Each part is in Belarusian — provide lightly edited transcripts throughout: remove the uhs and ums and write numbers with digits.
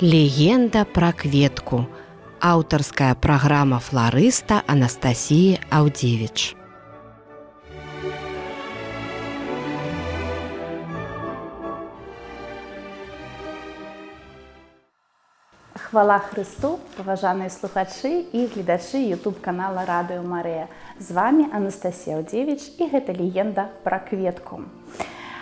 Легенда пра кветку. Аўтарская праграма фларыста Анастасіі Аўдзевіч. Хвала Христу, паважаныя слухачы і гледачы YouTube-канала Радыё Марыя. З вами Анастасія Аўдзевіч і гэта легенда пра кветку.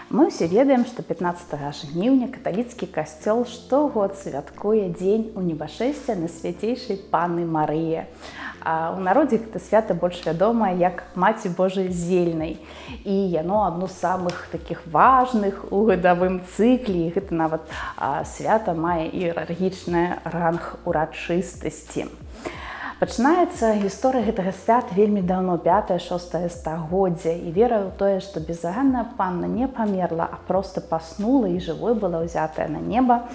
Мы ўсе ведаем, што 15 жніўня каталіцкі касцёл штогод святкуе дзень у небашэсця на свяцейшай Панны Марыі. У народзе гэта свята больш вядомае як Маці Божай Зельнай. І яно адно з самых такіх важных у гадавым цыкле. Гэта нават свята мае іерархічны ранг урачыстасці. Пачынаецца гісторыя гэтага свята вельмі даўно, 5-6 стагоддзе, і вера ў тое, што безаганная панна не памерла, а проста паснула і жывой была ўзятая на неба,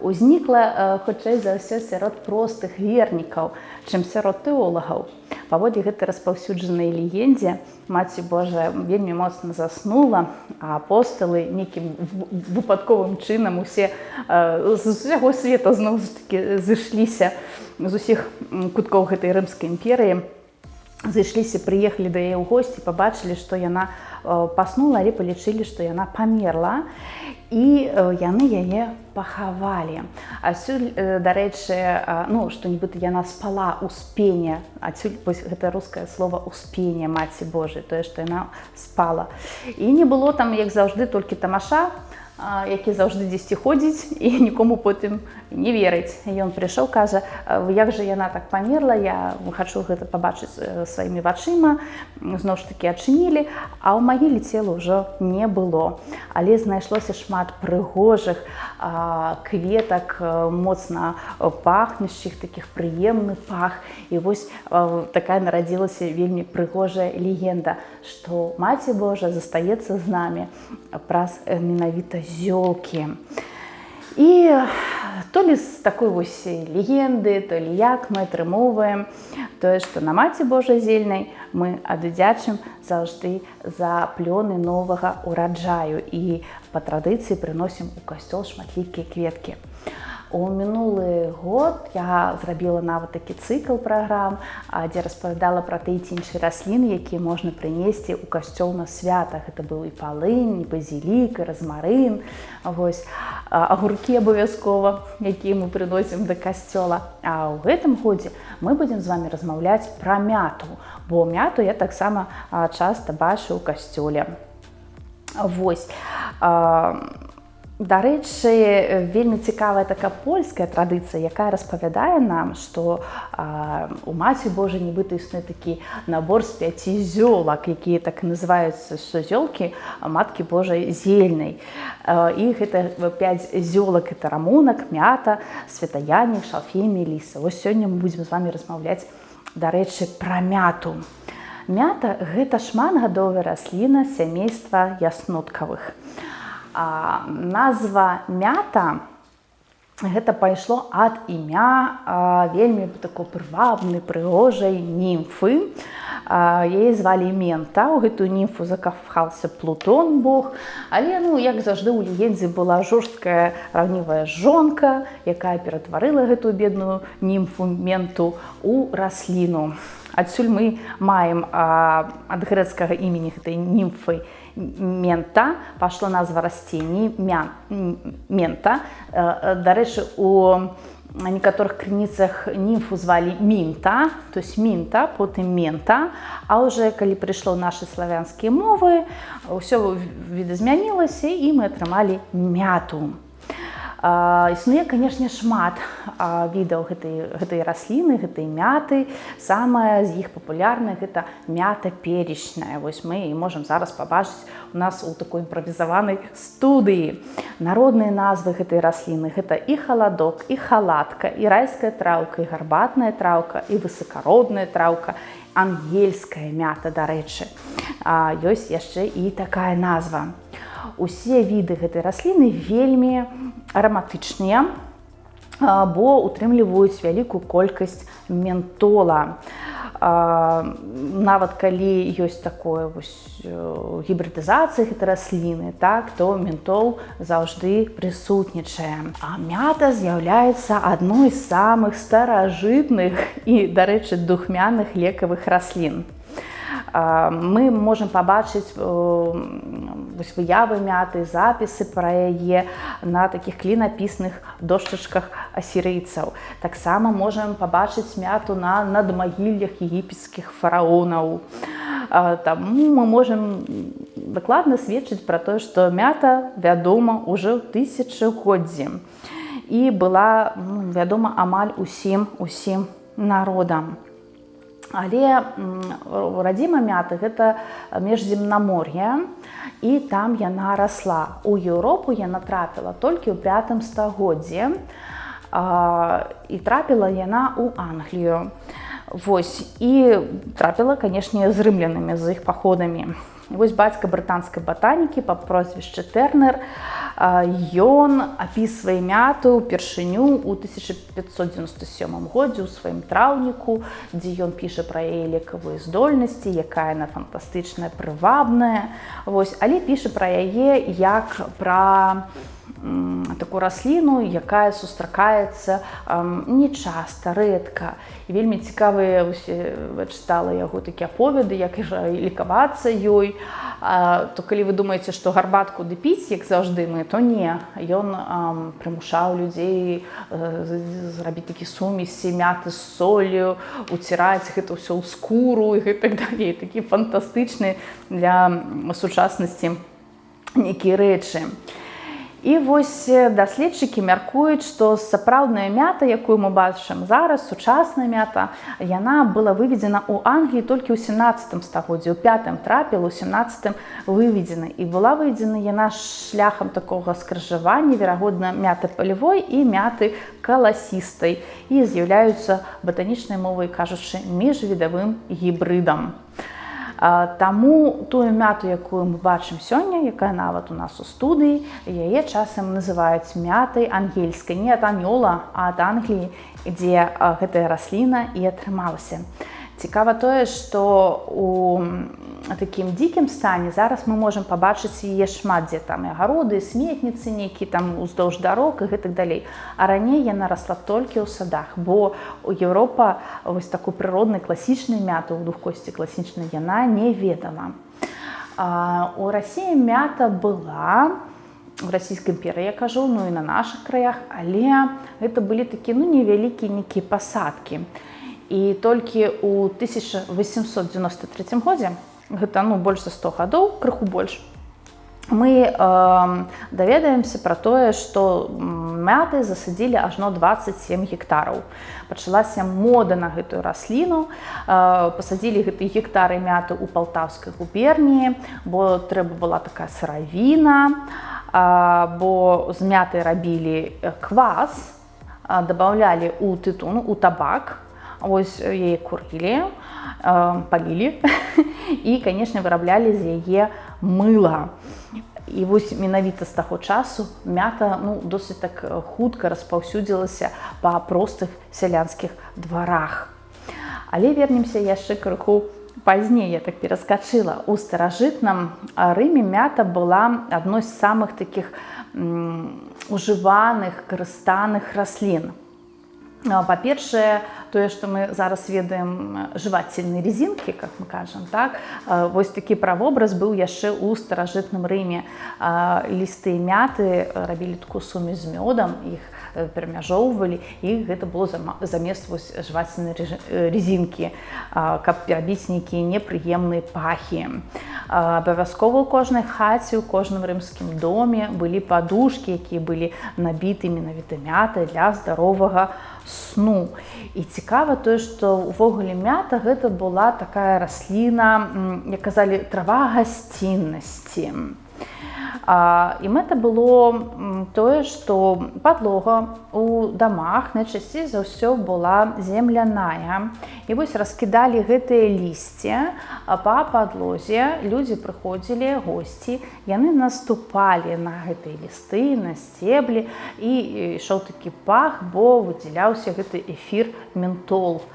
узнікла, хутчэй за ўсё, сярод простых вернікаў, чым сярод тэолагаў. Паводле гэтай распаўсюджанай легендзе Маці Божая вельмі моцна заснула, а апосталы нейкім выпадковым чынам усе з усяго света зноў ж такі зышліся, з усіх куткоў гэтай рымскай імперыі, зайшліся, прыехалі да яе ў госці, пабачылі, што яна паснула, але палічылі, што яна памерла, і яны яе пахавалі. Адсюль, дарэчы, што нібыта яна спала ў спене, адсюль гэта рускае слова «успение» Маці Божай, тое, што яна спала. І не было там, як заўжды, толькі тамаша, які заўжды дзесьці ходзіць і нікому потым не верыць. Ён прыйшоў, кажа, як жа яна так памерла, я хачу гэта пабачыць сваімі вачыма. Зноў ж такі адчынілі, а ў магіле цела ўжо не было. Але знайшлося шмат прыгожых кветак, моцна пахнущих, такіх прыемны пах. І вось такая нарадзілася вельмі прыгожая легенда, што Маці Божа застаецца з намі праз менавіта зёлкі. І то ли з такой вось легенды, то ли як мы атрымоўваем тое, што на Маці Божай Зельнай мы адудзячым заўжды за плёны новага ураджаю і па традыцыі прыносім у касцёл шматлікія кветкі. У мінулы год я зрабіла нават такі цыкл праграм, дзе распавядала пра тыя ці іншыя расліны, якія можна прынесці ў касцёл на святах. Гэта быў і палынь, і базілік, і размарын, агуркі абавязкова, якія мы прыносім да касцёла. А ў гэтым годзе мы будзем з вами размаўляць пра мяту, бо мяту я таксама часта бачу ў касцёле. Вось. Дарэчы, вельмі цікавая такая польская традыцыя, якая распавядае нам, што у Маці Божай нібыта існуе такі набор з 5 зёлак, якія так і называюцца, што зёлкі Маткі Божай Зельнай. І гэта 5 зёлак, это рамунак, мята, святаянік, шалфей, меліса. Вось сёння мы будзем з вами размаўляць, дарэчы, пра мяту. Мята – гэта шматгадовая расліна сямейства ясноткавых. Назва мята гэта пайшло ад імя вельмі такой прывабнай, прыгожай німфы. Яе звалі Мента. У гэтую німфу закахаўся Плутон, бог. Але, як заўжды, у легендзе была жорсткая раўнівая жонка, якая ператварыла гэтую бедную німфу Менту ў расліну. Адсюль мы маем ад грэцкага імені гэтай німфы Мента, пашло назва расцення Мента. Дарэчы, у некаторых крыніцах німфу звалі Мінта, то есть Мінта, потым Мента, а ўжо калі прыйшло ў нашы славянскія мовы, ўсё відазмянілася і мы атрымалі мяту. Існуе, канешне, шмат відаў гэтай расліны, гэтай мяты. Самая з іх папулярная – гэта мята перечная. Вось мы і можам зараз пабачыць у нас у такой імправізаванай студыі. Народныя назвы гэтай расліны – гэта і халадок, і халатка, і райская траўка, і гарбатная траўка, і высакародная траўка, ангельская мята, дарэчы. Ёсць яшчэ і такая назва. Усе віды гэтай расліны вельмі араматычныя, бо утрымліваюць вялікую колькасць ментола. Нават калі ёсць такое гібрыдызацыя гэтай расліны, так, то ментол заўжды прысутнічае. А мята з'яўляецца адной з самых старажытных і, дарэчы, духмяных лекавых раслін. Мы можам пабачыць выявы мяты, запісы пра яе на такіх клінапісных дошчачках асірыйцаў. Таксама можам пабачыць мяту на надмагіллях егіпецкіх фараонаў. Таму мы можам дакладна сведчыць пра тое, што мята вядома ўжо тысячагоддзі і была вядома амаль усім народам. Але радзіма мяты гэта міжземнамор'е, і там яна расла. У Еўропу яна трапіла толькі ў 5 стагоддзі, і трапіла яна ў Англію. І трапіла, канешне, з рымлянамі, з іх паходамі. Бацька брытанскай батанікі па прозвішчы Тэрнер, ён апісвае мяту ўпершыню ў 1597 годзе ў сваім траўніку, дзе ён піша пра яе лекавыя здольнасці, якая яна фантастычная, прывабная, але піша пра яе як пра такую расліну, якая сустракаецца нечаста, рэдка. І вельмі цікавыя, чытала яго такія аповеды, як лікавацца ёй. То калі вы думаеце, што гарбатку ды піць, як заўжды мы, то не. Ён прымушаў людзей зрабіць такі сумесі мяты з соллю, уціраць гэта ўсё ў скуру і так далей. Такі фантастычны для сучаснасці нейкія рэчы. І даследчыкі мяркуюць, што сапраўдная мята, якую мы бачым зараз, сучасная мята, яна была выведзена ў Англіі толькі ў 17 стагоддзі. У 5 трапіла, у 17 выведзена. І была выведзена яна шляхам такога скрыжавання, верагодна, мяты палявой і мяты каласістай. І з'яўляюцца батанічнай мовай кажучы міжвідавым гібрыдам. Таму тую мяту, якую мы бачым сёння, якая нават у нас у студыі, яе часам называюць мятай ангельскай. Не ад анёла, а ад Англіі, дзе гэтая расліна і атрымалася. Цікава тое, што у такім дзікім стане зараз мы можам пабачыць яе шмат, дзе там і агароды, і сметніцы нейкі там уздоўж дарог і гэтак далей. А раней яна расла толькі ў садах, бо Еўропа такой прыроднай класічнай мяты, у духкосці класічнай, яна не ведала. У Расіі мята была, у Расійскай імперыі, я кажу, і на нашых краях, але гэта былі такія невялікія нейкія пасадкі. І толькі ў 1893 годзе, гэта больш за 100 гадоў, крыху больш, мы даведаемся пра тое, што мяты засадзілі ажно 27 гектараў. Пачалася мода на гэтую расліну, пасадзілі гэтыя гектары мяты ў Палтаўскай губерніі, бо трэба была такая сыравіна, бо з мяты рабілі квас, дабаўлялі ў тытун, у табак, яе курілі, палілі і, канешне, выраблялі з яе мыла. І менавіта з таго часу мята досыць так хутка распаўсюдзілася па простых сялянскіх дварах. Але вернемся яшчэ крыху пазней, я так пераскачыла. У старажытным Рыме мята была адной з самых такіх ужываных, карыстаных раслін. Па-першае, тое, што мы зараз ведаем жывацельныя резінкі, як мы кажам, так? Такі правобраз быў яшчэ ў старажытным Рыме. Лісты мяты рабілі такую сумесь з мёдам, іх перамяжоўвалі, і гэта было замест жывацельнай резінкі, каб перабіць нейкія непрыемныя пахі. Абавязкова ў кожнай хаце, у кожным рымскім доме былі падушкі, якія былі набіты менавіта мятай для здаровага сну. І цікава тое, што ўвогуле мята гэта была такая расліна, як казалі, трава гасціннасці. І мэта было тое, што падлога ў дамах найчасцей за ўсё была земляная. І раскідалі гэтыя лісце па падлозе, людзі прыходзілі, госці, яны наступалі на гэтыя лісты, на сцеблі, і ішоў такі пах, бо выдзяляўся гэты эфір ментол.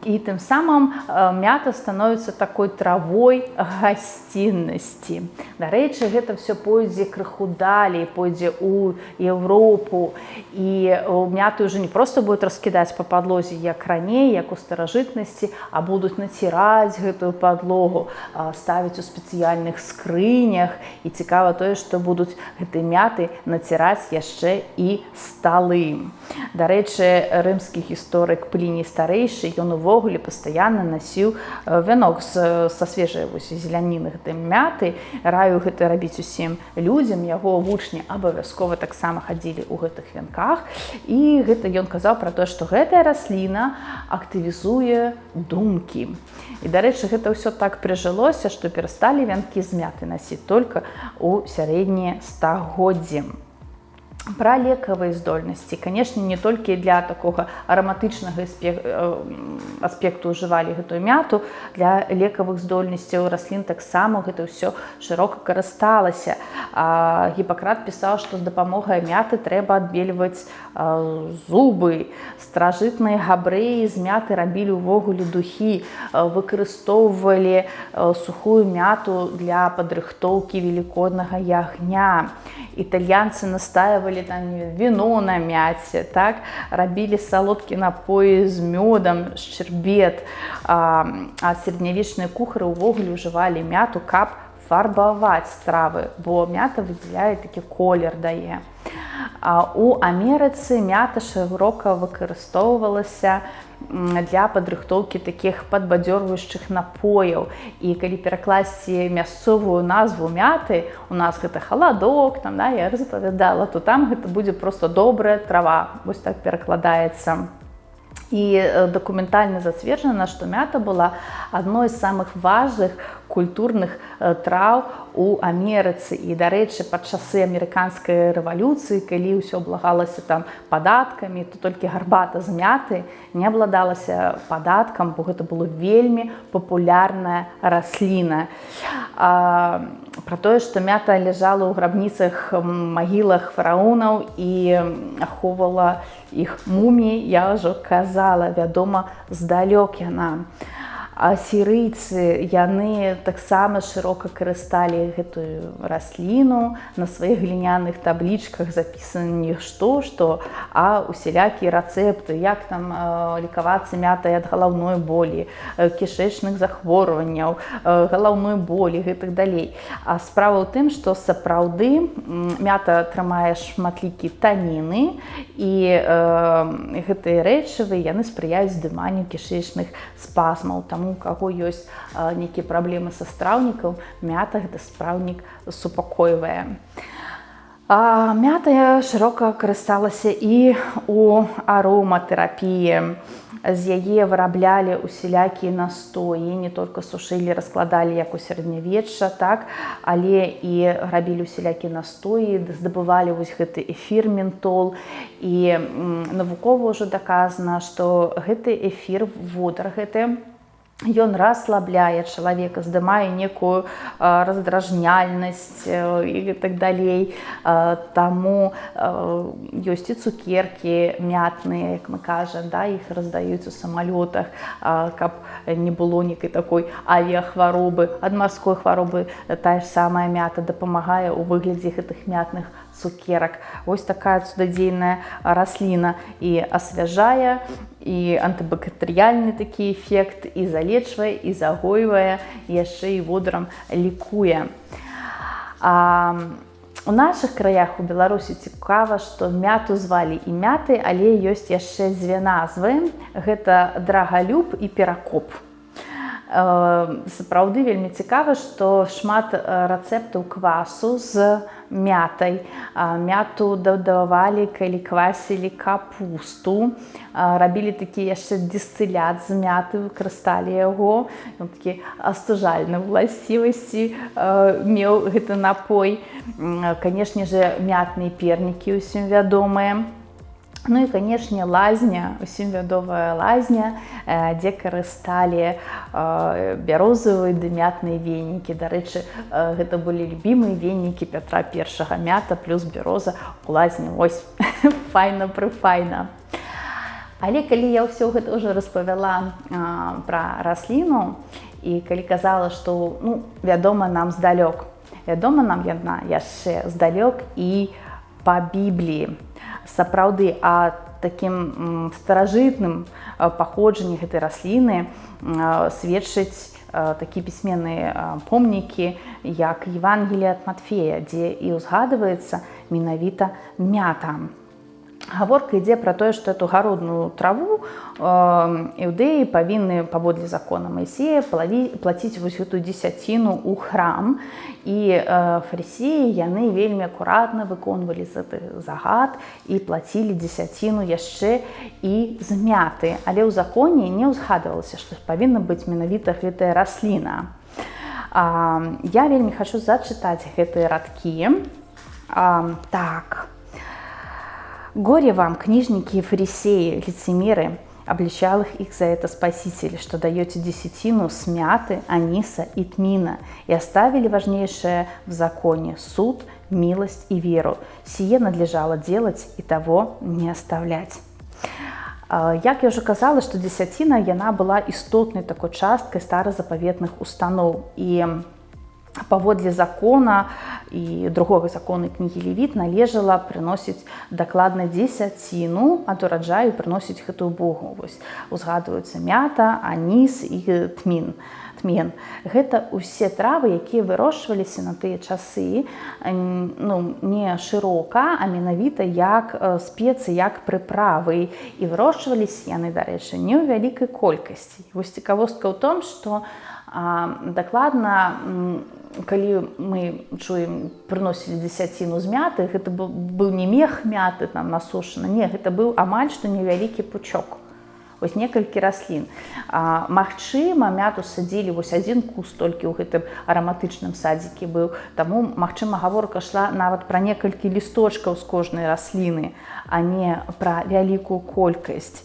і тым самым мята становіцца такой травой гасціннасці. Дарэчы, гэта все пойдзе крыху далей, пойдзе ў Еўропу, і мяту ўжо не проста будуць раскідаць па падлозе, як раней, як у старажытнасці, а будуць націраць гэтую падлогу, ставіць у спецыяльных скрынях, і цікава тое, што будуць гэтай мяты націраць яшчэ і сталы. Дарэчы, рымскі гісторык Пліній старэйшы, ён увогуле пастаянна насіў вянок са свежай зеляніны гэтай мяты. Раю гэта рабіць усім людзям, яго вучні абавязкова таксама хадзілі ў гэтых вянках, і гэта ён казаў пра тое, што гэтая расліна актывізуе думкі. І, дарэчы, гэта ўсё так прыжылося, што перасталі вянкі з мяты насіць толькі ў сярэднія стагоддзі. Пра лекавыя здольнасці. Канешне, не толькі для такога араматычнага аспекту ўжывалі гэтую мяту, для лекавых здольнасцяў раслін таксама гэта ўсё шырока карысталася. Гіпакрат пісаў, што з дапамогай мяты трэба адбельваць зубы. Старажытныя габрэі з мяты рабілі ўвогуле духі, выкарыстоўвалі сухую мяту для падрыхтоўкі велікоднага ягня. Італьянцы настаивали там вино на мяце, так? Рабілі салодкі напоі з мёдам, шчэрбет. А сярэднявечныя кухары ўвогуле ўжывалі мяту, каб фарбаваць стравы, бо мята выдзяляе такі колер дае. У Амерыцы мята шырока выкарыстоўвалася для падрыхтоўкі такіх падбадзёрваючых напояў. І калі перакласці мясцовую назву мяты, у нас гэта халадок, там, да, я распавядала, то там гэта будзе проста добрая трава, вось так перакладаецца. І дакументальна зацверджана, што мята была адной з самых важных культурных траў у Амерыцы. І, дарэчы, пад часы амерыканскай рэвалюцыі, калі ўсё аблагалася там падаткамі, то толькі гарбата з мяты не абладалася падаткам, бо гэта было вельмі папулярная расліна. Пра тое, што мята ляжала ў грабніцах, магілах фараонаў і ахоўвала іх муміі, я ўжо казала, вядома, здалёк яна. Асірыйцы, яны таксама шырока карысталі гэтую расліну, на сваіх гліняных таблічках запісана не што, а усялякія рэцэпты, як там лекавацца мятай ад галаўной болі, кішэчных захворванняў, галаўной болі, гэтак далей. А справа ў тым, што сапраўды мята трымае шматлікія таніны, і гэтыя рэчывы яны спрыяюць здыманню кішэчных спазмаў. У каго ёсць нейкія праблемы са страўнікам, мята гэта страўнік супакойвае. Мята шырока карысталася і ў ароматэрапіі. З яе выраблялі усялякія настоі, не толькі сушылі, раскладалі, як у сярэднявечча, так, але і рабілі усялякія настоі, здабывалі вось гэты эфір ментол. І навукова ўжо даказана, што гэты эфір, водар гэты, ён расслабляе чалавека, здымае некую раздражняльнасць і так далей. Таму ёсць і цукеркі мятныя, як мы кажам, да, іх раздаюць у самалётах, каб не было нейкай такой авіахваробы. Ад марской хваробы тая ж самая мята дапамагае ў выглядзе гэтых мятных цукерак. Вось такая цудадзейная расліна і асвяжае, і антыбактэрыяльны такі эфект, і залечвае, і загойвае, і яшчэ і водарам лікуе. У нашых краях, у Беларусі, цікава, што мяту звалі і мяты, але ёсць яшчэ дзве назвы. Гэта драгалюб і перакоп. Сапраўды вельмі цікава, што шмат рэцэптаў квасу з мятай. Мяту дадавалі, калі квасілі капусту. Рабілі такі яшчэ дыстылят з мяты, выкарысталі яго. Ён такі астужальныя ўласцівасці меў гэты напой. Канешне же, мятныя пернікі ўсім вядомыя. Ну і, канешне, лазня, усім вядомая лазня, дзе карысталі бярозавыя ды мятныя венікі. Дарэчы, гэта былі любімыя венікі Пятра I, мята плюс бяроза ў лазні. Ось, файна-прыфайна. Але калі я ўсё гэта ўжо распавяла пра расліну і калі казала, што вядома нам здалёк, вядома нам яна яшчэ здалёк і па Бібліі. Сапраўды, такім старажытным паходжанні гэтай расліны сведчыць такі пісьменныя помнікі, як Евангелие ад Матфея, дзе і ўзгадваецца менавіта мята. Гаворка ідзе пра тое, што эту гародную траву іўдэі павінны паводле закона Маісея плаціць вось гэтую дзесяціну ў храм. І фарысеі яны вельмі акуратна выконвалі гэты загад і плацілі дзесяціну яшчэ і з мяты. Але ў законе не ўзгадвалася, што павінна быць менавіта гэтая расліна. Я вельмі хачу зачытаць гэтыя радкі. Так. «Горе вам, книжники и фарисеи, лицемеры, обличал их за это Спаситель, что даете десятину с мяты, аниса и тмина, и оставили важнейшее в законе – суд, милость и веру. Сие надлежало делать и того не оставлять». Як я ўжо казала, што дзесяціна яна была істотнай такой часткай старазапаветных устаноў. І паводле закона і другога закона кнігі Левіт належала прыносіць дакладна дзесяціну ад ураджаю, прыносіць гэтую Богу. Вось узгадваюцца мята, аніс і тмен. Гэта ўсе травы, якія вырошчваліся на тыя часы не шырока, а менавіта як спецыі, як прыправы. І вырошчваліся яны, дарэчы, не ў вялікай колькасці. Вось цікавостка ў том, што дакладна, калі мы чуем, прыносілі дзесяціну з мяты, гэта быў не мех мяты там насушаны, не, гэта быў амаль што невялікі пучок. Вось некалькі раслін. Магчыма, мяту садзілі вось адзін куст толькі ў гэтым араматычным садзікі быў, таму, магчыма, гаворка шла нават пра некалькі лісточкаў з кожнай расліны, а не пра вялікую колькасць.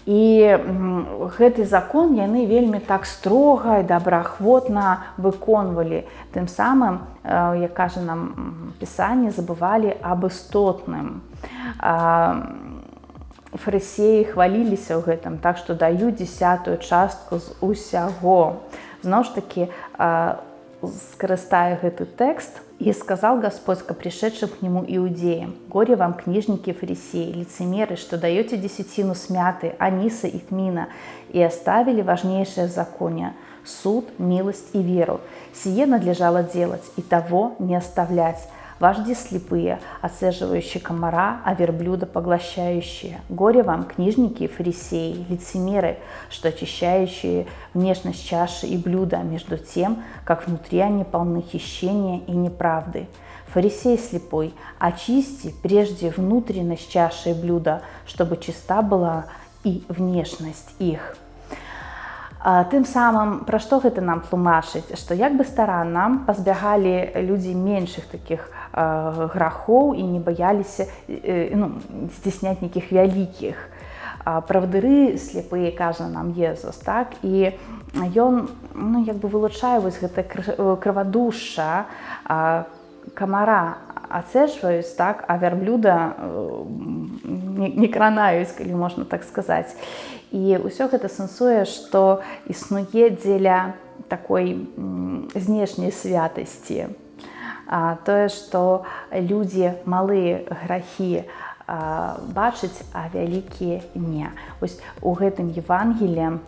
І гэты закон яны вельмі так строга і добраахвотна выконвалі. Тым самым, як кажа нам Пісанне, забывалі аб істотным. Фарысеі хваліліся ў гэтым, так што даюць 10% частку з усяго. Зноў ж такі, скарыстаю гэты тэкст. «И сказал Господь ко пришедшим к нему иудеям: горе вам, книжники и фарисеи, лицемеры, что даете десятину с мяты, аниса и тмина, и оставили важнейшее в законе – суд, милость и веру. Сие надлежало делать, и того не оставлять. Вожди слепые, отцеживающие комара, а верблюда поглощающие. Горе вам, книжники и фарисеи, лицемеры, что очищающие внешность чаши и блюда, между тем, как внутри они полны хищения и неправды. Фарисей слепой, очисти прежде внутренность чаши и блюда, чтобы чиста была и внешность их». Тым самым, пра што гэта нам тлумачыць? Што як бы старанна пазбягалі людзі меншых такіх грахоў і не баяліся здзяйсняць нейкіх вялікіх. Правдыры слепыя, кажа нам Езус, так? І ён як бы вылучае вось гэта крывадушча, камара ацэжваюць, так, а вярблюда не кранаюць, калі можна так сказаць. І ўсё гэта сэнсуе, што існуе дзеля такой знешняй святасці. Тое, што людзі малыя грахі бачаць, а вялікія не. Вось у гэтым Евангеліі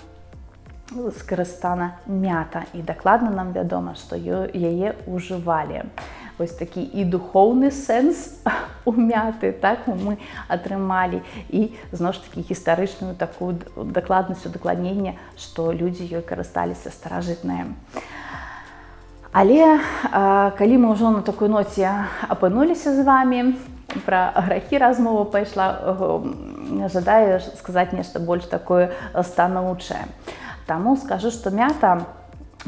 скарыстана мята, і дакладна нам вядома, што яе ўжывалі. Вось такі і духоўны сэнс у мяты, так, мы атрымалі, і зноў ж такі гістарычную такую дакладнасць удакладнення, што людзі ёй карысталіся старажытныя. Але калі мы ўжо на такой ноце апынуліся з вамі, пра грахі размова пайшла, жадаю сказаць нешта больш такое станоўчае. Таму скажу, што мята,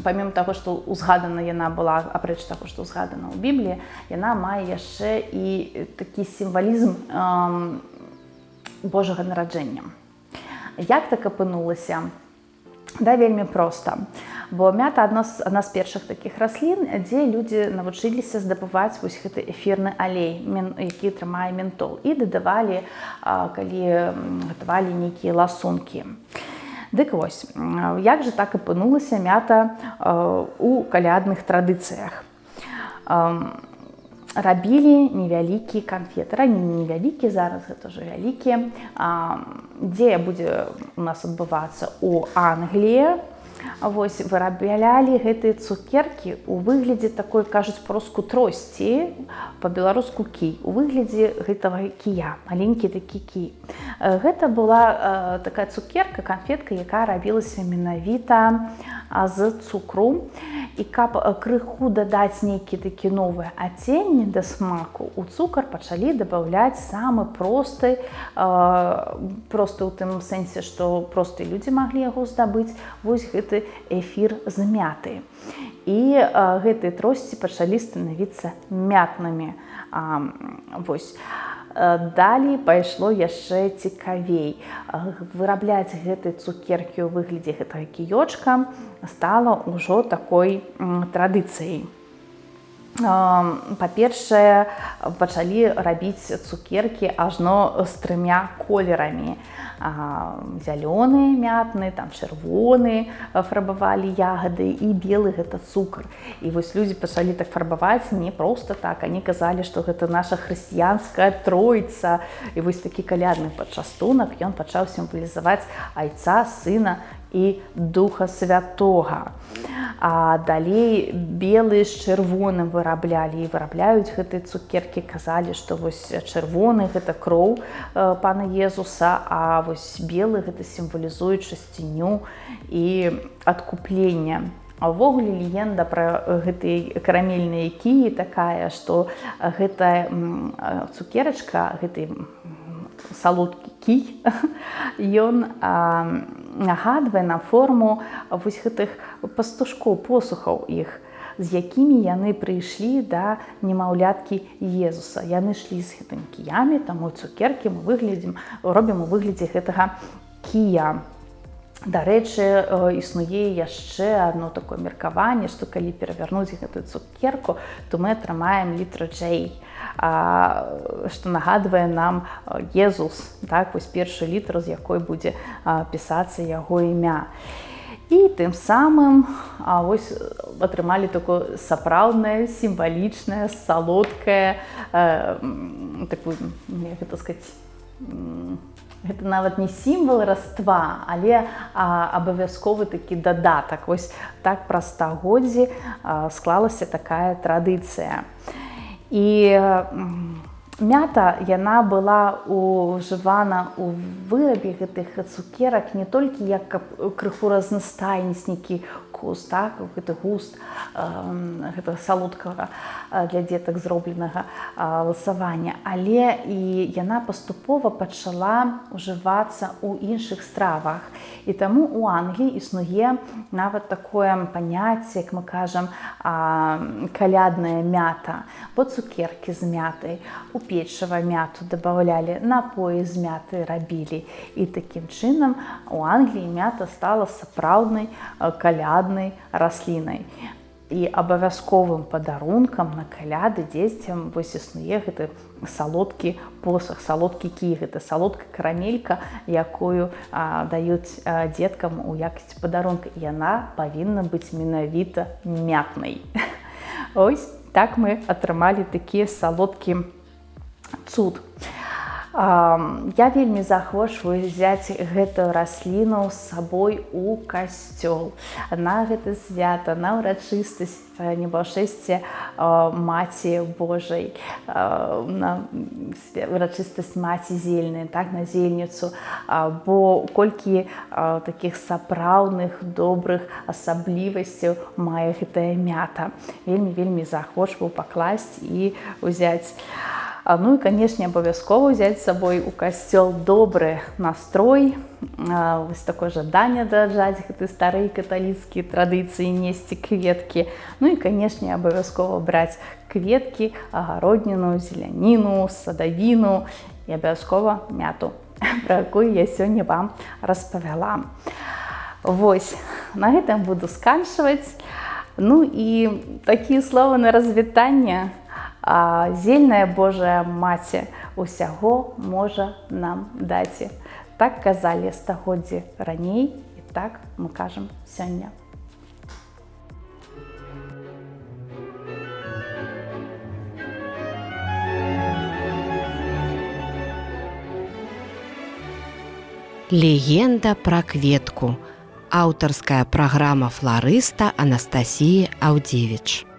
памімо таго, што ўзгадана яна была, апрэч таго, што ўзгадана ў Бібліі, яна мае яшчэ і такі сімвалізм Божага нараджэння. Як так апынулася? Да, вельмі проста. Бо мята адна з першых такіх раслін, дзе людзі навучыліся здабываць вось гэты эфірны алей, які трымае ментол, і дадавалі, калі гатавалі нейкія ласункі. Дык вось, як жа так апынулася мята у калядных традыцыях? Рабілі невялікія канфеты, раней невялікія, зараз гэта ўжо вялікія. Дзея будзе у нас адбывацца ў Англіі. Вось выраблялі гэтыя цукеркі у выглядзе такой, кажуць па-руску, тросці, па-беларуску кій, у выглядзе гэтага кія, маленькі такі кій. Гэта была такая цукерка, канфетка, якая рабілася менавіта з цукру. І каб крыху дадаць нейкі такі новыя адценні да смаку, у цукар пачалі дабаўляць самы просты ў тым сэнсе, што простыя людзі маглі яго здабыць, вось гэты эфір з мяты. І гэтыя тросці пачалі станавіцца мятнымі. Вось. Далей пайшло яшчэ цікавей. Вырабляць гэтыя цукеркі ў выглядзе гэтага кіёчка стала ўжо такой традыцыяй. Па-першае, пачалі рабіць цукеркі ажно з 3 колерамі. Зялёны мятны, там чырвоны фарбавалі ягады і белы гэта цукар. І вось людзі пачалі так фарбаваць не проста так, они казалі, што гэта наша хрысціянская тройца. І вось такі калядны пачастунак, ён пачаў сімвалізаваць Айца, Сына і Духа Святога. А далей белы з чырвоным выраблялі і вырабляюць гэтыя цукеркі, казалі, што вось чырвоны гэта кроў Пана Езуса, а вось белы гэта сімвалізуе чысціню і адкупленне. А ўвогуле легенда пра гэтыя карамельныя кіі такая, што гэтая цукерачка, гэты салодкі кій, ён нагадвае на форму вось гэтых пастушкоў, посухаў іх, з якімі яны прыйшлі да немаўляткі Езуса. Яны шлі з гэтымі кіямі, таму цукеркі мы робім у выглядзе гэтага кія. Дарэчы, існуе яшчэ адно такое меркаванне, што калі перавярнуць гэтую цукерку, то мы атрымаем літру J, што нагадвае нам Езус, так, вось першы літр, з якой будзе пісацца яго імя. І тым самым вось атрымалі такое сапраўднае, сімвалічнае, салодкае, такую, як гэта сказаць, гэта нават не сімвал раства, але абавязковы такі дадатак. Вось так праз стагоддзі склалася такая традыцыя. І мята, яна была ужывана ў вырабе гэтых цукерак не толькі як крыху разнастайніць нейкі густ, так, гэты густ гэтага салодкага для дзетак зробленага ласавання, але і яна паступова пачала ўжывацца ў іншых стравах. І таму ў Англіі існуе нават такое паняцце, як мы кажам, калядная мята, бо цукеркі з мятай, у печыва мяту дабаўлялі, напоі з мяты рабілі. І такім чынам у Англіі мята стала сапраўднай каляднай раслінай. І абавязковым падарункам на каляды дзецям вось існуе гэты салодкі посах, салодкі кій, гэта салодкая карамелька, якую даюць дзеткам у якасці падарунка. Яна павінна быць менавіта мятнай. Ось так мы атрымалі такі салодкі цуд. Я вельмі захвочваю взяць гэтую расліну з сабой у касцёл. На гэта свята, на ўрачыстасць небаўшэсце Маці Божай, на ўрачыстасць Маці Зельнай, так, на зельніцу. Бо колькі такіх сапраўдных, добрых асаблівасцяў мае гэтая мята. Вельмі захвочваю пакласць і ўзяць. Ну і, канешне, абавязкова ўзяць з сабой у касцёл добры настрой, вось такое жаданне даджаць гэты старыя каталіцкія традыцыі, несці кветкі. Ну і, канешне, абавязкова браць кветкі, агародніну, зеляніну, садавіну і абавязкова мяту, пра якую я сёння вам распавяла. Вось, на гэтым буду сканчваць. Ну і такія словы на развітанне. Зельная Божая Маці усяго можа нам даць. Так казалі стагоддзі раней, і так мы кажам сёння. Легенда пра кветку. Аўтарская праграма фларыста Анастасіі Аўдзевіч.